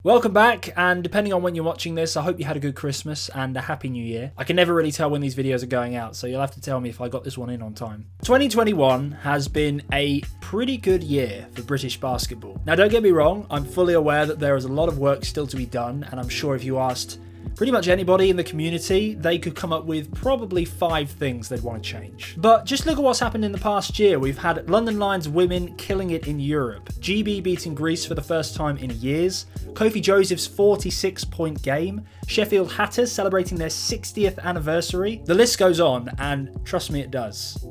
Welcome back, and depending on when you're watching this, I hope you had a good Christmas and a happy new year. I can never really tell when these videos are going out, so you'll have to tell me if I got this one in on time. 2021 has been a pretty good year for British basketball. Now don't get me wrong, I'm fully aware that there is a lot of work still to be done, and I'm sure if you asked pretty much anybody in the community, they could come up with probably 5 things they'd want to change. But just look at what's happened in the past year. We've had London Lions women killing it in Europe, GB beating Greece for the first time in years, Kofi Joseph's 46-point game, Sheffield Hatters celebrating their 60th anniversary. The list goes on, and trust me, it does.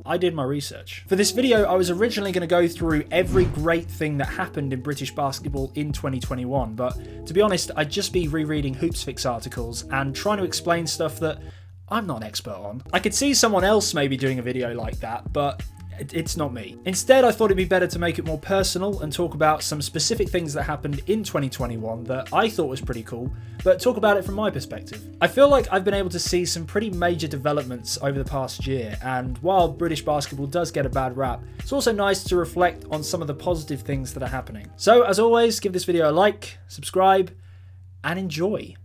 I did my research. For this video, I was originally going to go through every great thing that happened in British basketball in 2021, but to be honest, I'd just be rereading HoopsFix articles and trying to explain stuff that I'm not an expert on. I could see someone else maybe doing a video like that, but it's not me. Instead, I thought it'd be better to make it more personal and talk about some specific things that happened in 2021 that I thought was pretty cool, but talk about it from my perspective. I feel like I've been able to see some pretty major developments over the past year, and while British basketball does get a bad rap, it's also nice to reflect on some of the positive things that are happening. So as always, give this video a like, subscribe, and enjoy.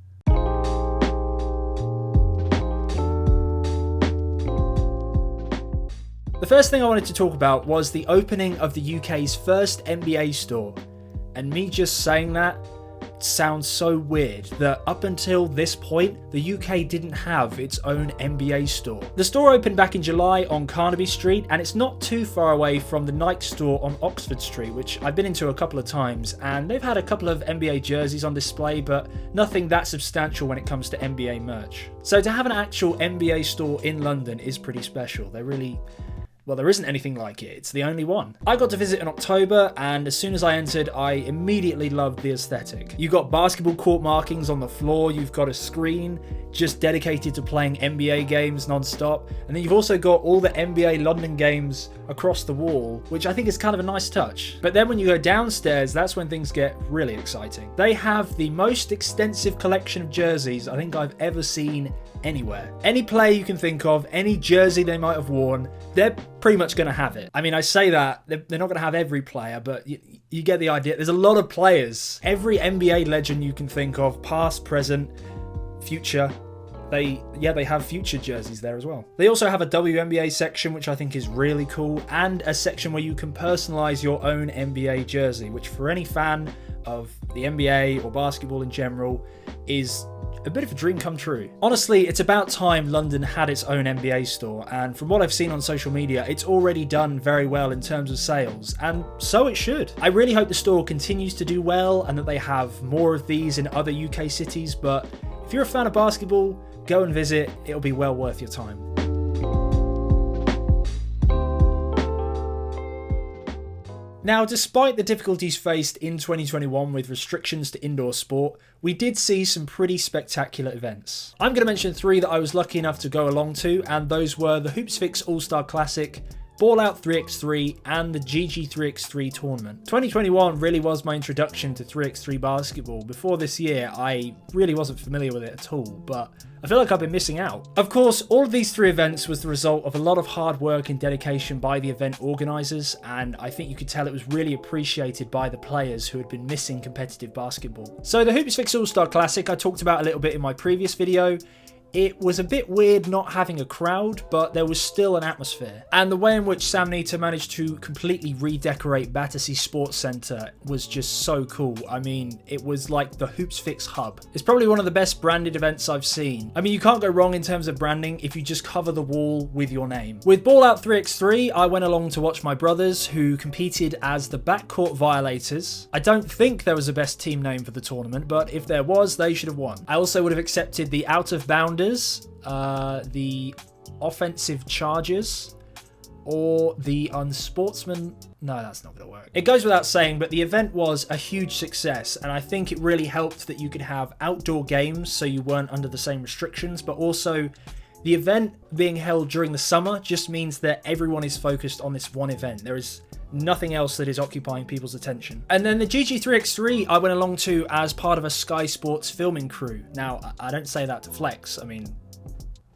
The first thing I wanted to talk about was the opening of the UK's first NBA store. And me just saying that sounds so weird that up until this point, the UK didn't have its own NBA store. The store opened back in July on Carnaby Street, and it's not too far away from the Nike store on Oxford Street, which I've been into a couple of times, and they've had a couple of NBA jerseys on display, but nothing that substantial when it comes to NBA merch. So to have an actual NBA store in London is pretty special. Well, there isn't anything like it. It's the only one. I got to visit in October, and as soon as I entered, I immediately loved the aesthetic. You've got basketball court markings on the floor, you've got a screen just dedicated to playing NBA games non-stop, and then you've also got all the NBA London games across the wall, which I think is kind of a nice touch. But then when you go downstairs, that's when things get really exciting. They have the most extensive collection of jerseys I think I've ever seen anywhere. Any player you can think of, any jersey they might have worn, they're pretty much going to have it. I mean, I say that, they're not going to have every player, but you get the idea. There's a lot of players. Every NBA legend you can think of, past, present, future, they have future jerseys there as well. They also have a WNBA section, which I think is really cool, and a section where you can personalize your own NBA jersey, which for any fan of the NBA or basketball in general is a bit of a dream come true. Honestly, it's about time London had its own NBA store, and from what I've seen on social media, it's already done very well in terms of sales, and so it should. I really hope the store continues to do well and that they have more of these in other UK cities, but if you're a fan of basketball, go and visit, it'll be well worth your time. Now, despite the difficulties faced in 2021 with restrictions to indoor sport, we did see some pretty spectacular events. I'm going to mention 3 that I was lucky enough to go along to, and those were the HoopsFix All-Star Classic, Ball Out 3x3, and the GG 3x3 tournament. 2021 really was my introduction to 3x3 basketball. Before this year, I really wasn't familiar with it at all, but I feel like I've been missing out. Of course, all of these 3 events was the result of a lot of hard work and dedication by the event organisers, and I think you could tell it was really appreciated by the players who had been missing competitive basketball. So the HoopsFix All-Star Classic I talked about a little bit in my previous video. It was a bit weird not having a crowd, but there was still an atmosphere. And the way in which Sam Nita managed to completely redecorate Battersea Sports Centre was just so cool. I mean, it was like the HoopsFix hub. It's probably one of the best branded events I've seen. I mean, you can't go wrong in terms of branding if you just cover the wall with your name. With Ball Out 3x3, I went along to watch my brothers who competed as the Backcourt Violators. I don't think there was a best team name for the tournament, but if there was, they should have won. I also would have accepted the Out of Bounders, the Offensive Chargers, or the Unsportsman. No, that's not going to work. It goes without saying, but the event was a huge success, and I think it really helped that you could have outdoor games so you weren't under the same restrictions, but also the event being held during the summer just means that everyone is focused on this one event. There is nothing else that is occupying people's attention. And then the GG3x3 I went along to as part of a Sky Sports filming crew. Now, I don't say that to flex. I mean,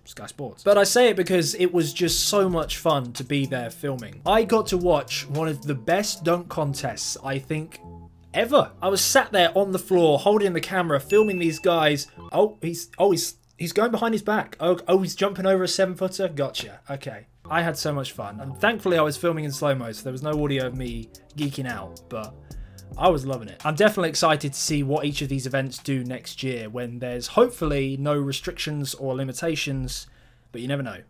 Sky Sports. But I say it because it was just so much fun to be there filming. I got to watch one of the best dunk contests I think ever. I was sat there on the floor holding the camera, filming these guys. He's going behind his back. Oh, he's jumping over a 7-footer. Gotcha. Okay. I had so much fun. And thankfully I was filming in slow-mo, so there was no audio of me geeking out, but I was loving it. I'm definitely excited to see what each of these events do next year when there's hopefully no restrictions or limitations, but you never know.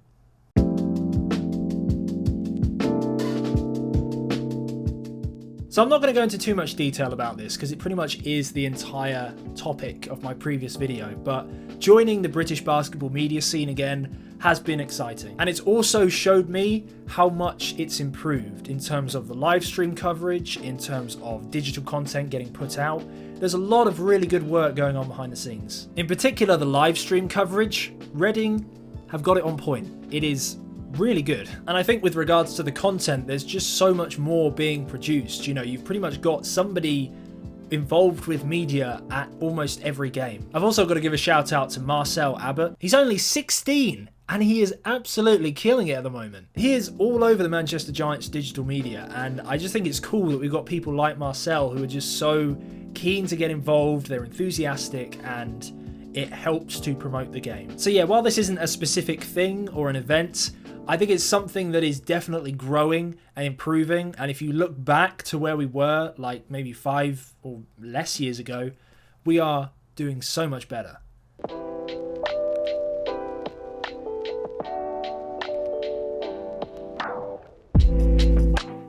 So I'm not going to go into too much detail about this because it pretty much is the entire topic of my previous video, but joining the British basketball media scene again has been exciting. And it's also showed me how much it's improved in terms of the live stream coverage, in terms of digital content getting put out. There's a lot of really good work going on behind the scenes. In particular, the live stream coverage, Reading have got it on point. It is really good. And I think with regards to the content, there's just so much more being produced. You know, you've pretty much got somebody involved with media at almost every game. I've also got to give a shout out to Marcel Abbott. He's only 16 and he is absolutely killing it at the moment. He is all over the Manchester Giants digital media, and I just think it's cool that we've got people like Marcel who are just so keen to get involved, they're enthusiastic, and it helps to promote the game. So yeah, while this isn't a specific thing or an event, I think it's something that is definitely growing and improving. And if you look back to where we were, like maybe 5 or less years ago, we are doing so much better.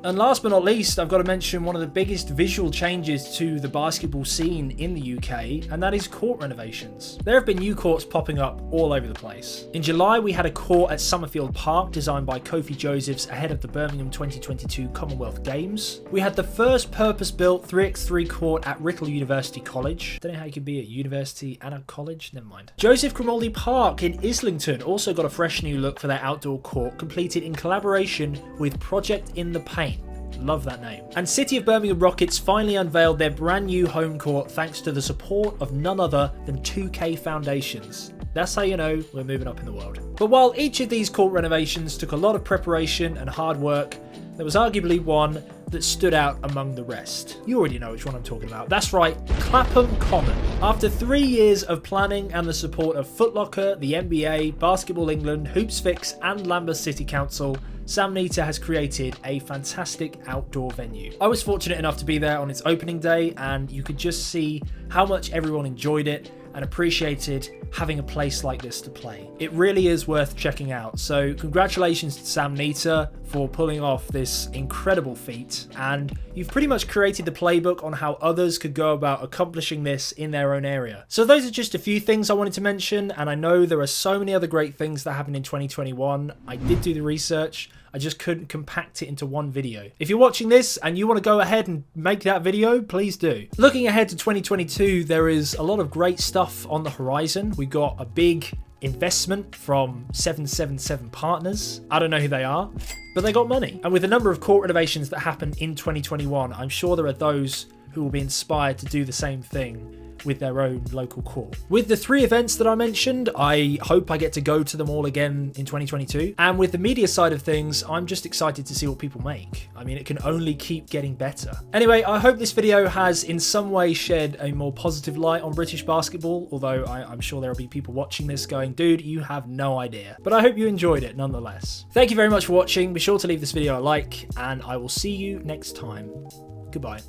And last but not least, I've got to mention one of the biggest visual changes to the basketball scene in the UK, and that is court renovations. There have been new courts popping up all over the place. In July, we had a court at Summerfield Park designed by Kofi Josephs ahead of the Birmingham 2022 Commonwealth Games. We had the first purpose-built 3x3 court at Writtle University College. Don't know how you can be at university and a college, never mind. Joseph Grimaldi Park in Islington also got a fresh new look for their outdoor court, completed in collaboration with Project in the Paint. Love that name. And City of Birmingham Rockets finally unveiled their brand new home court thanks to the support of none other than 2K Foundations. That's how you know we're moving up in the world. But while each of these court renovations took a lot of preparation and hard work, there was arguably one that stood out among the rest. You already know which one I'm talking about. That's right, Clapham Common. After 3 years of planning and the support of Foot Locker, the NBA, Basketball England, Hoops Fix and Lambeth City Council, Sam Nita has created a fantastic outdoor venue. I was fortunate enough to be there on its opening day, and you could just see how much everyone enjoyed it and appreciated having a place like this to play. It really is worth checking out. So congratulations to Sam Nita for pulling off this incredible feat, and you've pretty much created the playbook on how others could go about accomplishing this in their own area. So those are just a few things I wanted to mention, and I know there are so many other great things that happened in 2021. I did do the research, I just couldn't compact it into one video. If you're watching this and you want to go ahead and make that video, please do. Looking ahead to 2022, there is a lot of great stuff on the horizon. We got a big investment from 777 Partners. I don't know who they are, but they got money. And with the number of court renovations that happened in 2021, I'm sure there are those who will be inspired to do the same thing with their own local court. With the 3 events that I mentioned, I hope I get to go to them all again in 2022. And with the media side of things, I'm just excited to see what people make. I mean, it can only keep getting better. Anyway, I hope this video has in some way shed a more positive light on British basketball, although I'm sure there'll be people watching this going, dude, you have no idea. But I hope you enjoyed it nonetheless. Thank you very much for watching. Be sure to leave this video a like, and I will see you next time. Goodbye.